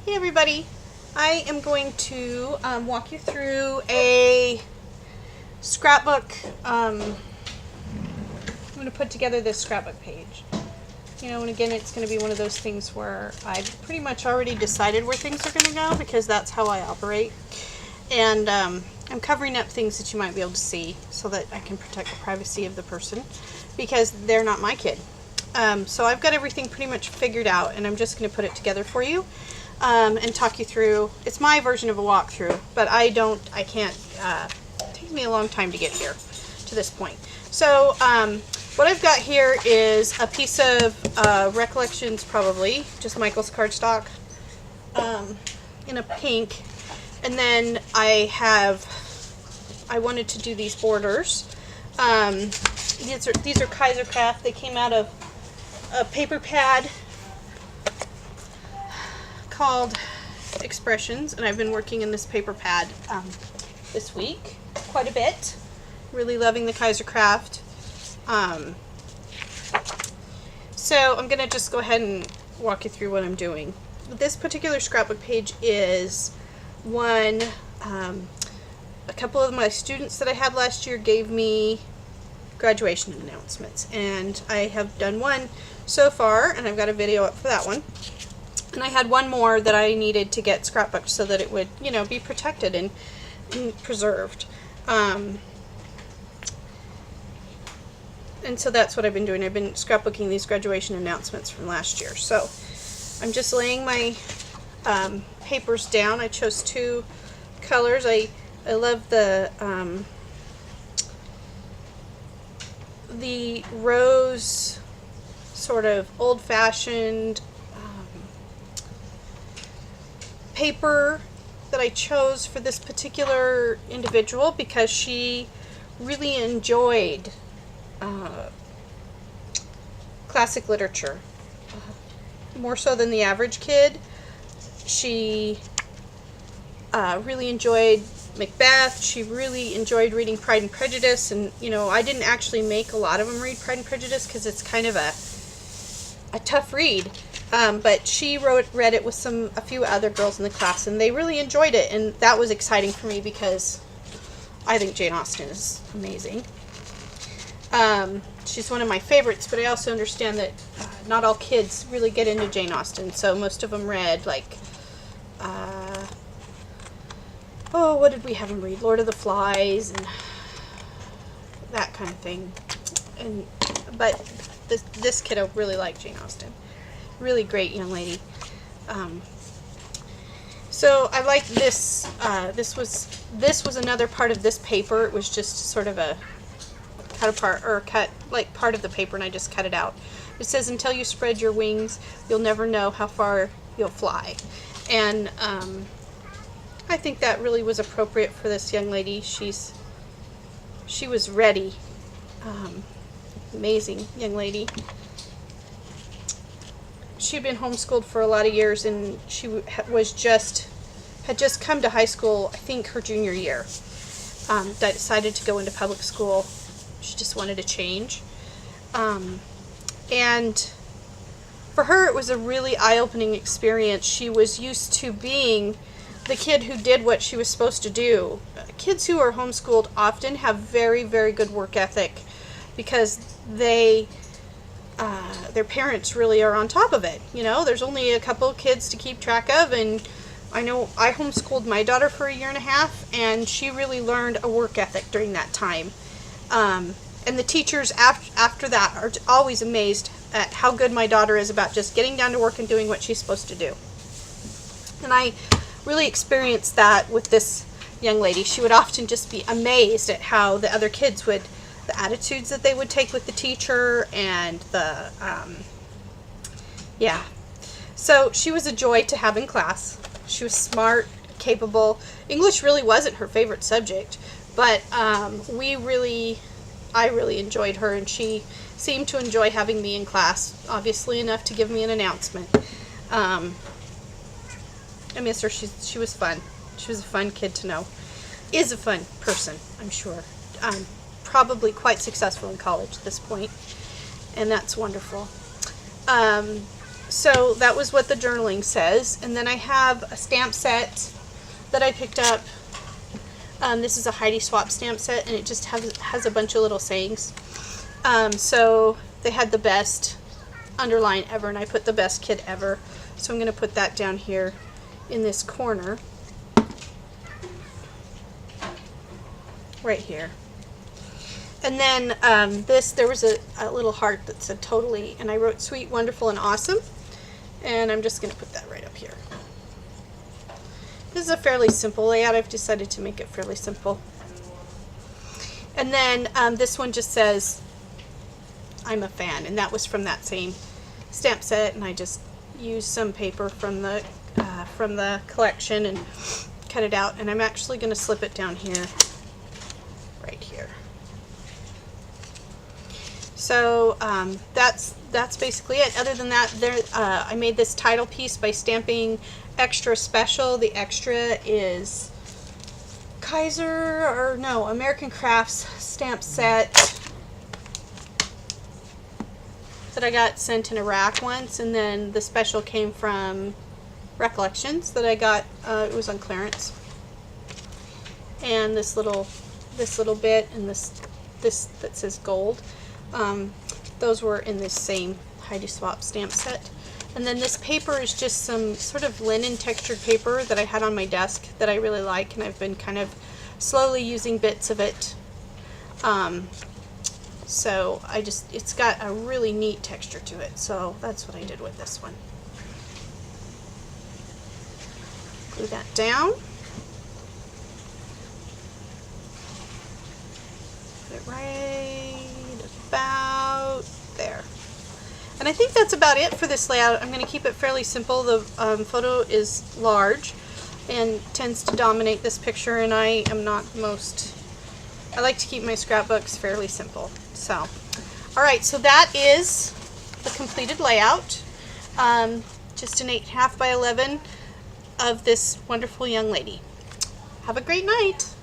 Hey everybody, I am going to walk you through a scrapbook. I'm going to put together this scrapbook page. And again, it's going to be one of those things where I've pretty much already decided where things are going to go because that's how I operate. And I'm covering up things that you might be able to see so that I can protect the privacy of the person because they're not my kid. So I've got everything pretty much figured out, and I'm just going to put it together for you. And talk you through. It's my version of a walkthrough, but I can't, it takes me a long time to get here to this point. So what I've got here is a piece of Recollections, probably just Michael's cardstock, in a pink, and then I wanted to do these borders. These are Kaiser craft. They came out of a paper pad called Expressions, and I've been working in this paper pad this week quite a bit. Really loving the Kaiser craft. So I'm gonna just go ahead and walk you through what I'm doing. This particular scrapbook page is one a couple of my students that I had last year gave me graduation announcements, and I have done one so far, and I've got a video up for that one. And I had one more that I needed to get scrapbooked so that it would, be protected and preserved. And so that's what I've been doing. I've been scrapbooking these graduation announcements from last year. So I'm just laying my papers down. I chose two colors. I love the rose, sort of old-fashioned paper that I chose for this particular individual because she really enjoyed classic literature, more so than the average kid. She really enjoyed Macbeth. She really enjoyed reading Pride and Prejudice, and I didn't actually make a lot of them read Pride and Prejudice because it's kind of a tough read. But she read it with a few other girls in the class, and they really enjoyed it, and that was exciting for me because I think Jane Austen is amazing. She's one of my favorites, but I also understand that not all kids really get into Jane Austen, so most of them read, like, what did we have them read? Lord of the Flies, and that kind of thing. But this kiddo really liked Jane Austen. Really great young lady. So I like this. This was another part of this paper. It was just sort of a cut like part of the paper, and I just cut it out. It says, "Until you spread your wings, you'll never know how far you'll fly." And I think that really was appropriate for this young lady. She was ready. Amazing young lady. She'd been homeschooled for a lot of years, and she had just come to high school, I think her junior year. Decided to go into public school. She just wanted a change. And for her, it was a really eye-opening experience. She was used to being the kid who did what she was supposed to do. Kids who are homeschooled often have very, very good work ethic because their parents really are on top of it. There's only a couple of kids to keep track of, and I know I homeschooled my daughter for 1.5 years, and she really learned a work ethic during that time. And the teachers after that are always amazed at how good my daughter is about just getting down to work and doing what she's supposed to do. And I really experienced that with this young lady. She would often just be amazed at how the other kids the attitudes that they would take with the teacher, and so she was a joy to have in class. She was smart, capable. English really wasn't her favorite subject, but I really enjoyed her, and she seemed to enjoy having me in class, obviously enough to give me an announcement. I miss her. She was fun. She was a fun kid to know. Is a fun person, I'm sure. Probably quite successful in college at this point, and that's wonderful. So that was what the journaling says. And then I have a stamp set that I picked up. This is a Heidi Swap stamp set, and it just has a bunch of little sayings. So they had the best underline ever, and I put the best kid ever. So I'm going to put that down here in this corner. Right here. And then there was a little heart that said totally, and I wrote sweet, wonderful, and awesome. And I'm just going to put that right up here. This is a fairly simple layout. I've decided to make it fairly simple. And then this one just says, I'm a fan, and that was from that same stamp set, and I just used some paper from the collection and cut it out, and I'm actually going to slip it down here, right here. So that's basically it. Other than that, I made this title piece by stamping extra special. The extra is Kaiser, or no, American Crafts stamp set that I got sent in Iraq once, and then the special came from Recollections that I got. It was on clearance. And this little bit, and this that says gold. Those were in this same Heidi Swap stamp set. And then this paper is just some sort of linen textured paper that I had on my desk that I really like, and I've been kind of slowly using bits of it. So it's got a really neat texture to it, so that's what I did with this one. Glue that down. Put it right about there. And I think that's about it for this layout. I'm going to keep it fairly simple. The photo is large and tends to dominate this picture, and I am not I like to keep my scrapbooks fairly simple. So, alright, so that is the completed layout. Just an 8.5 by 11 of this wonderful young lady. Have a great night.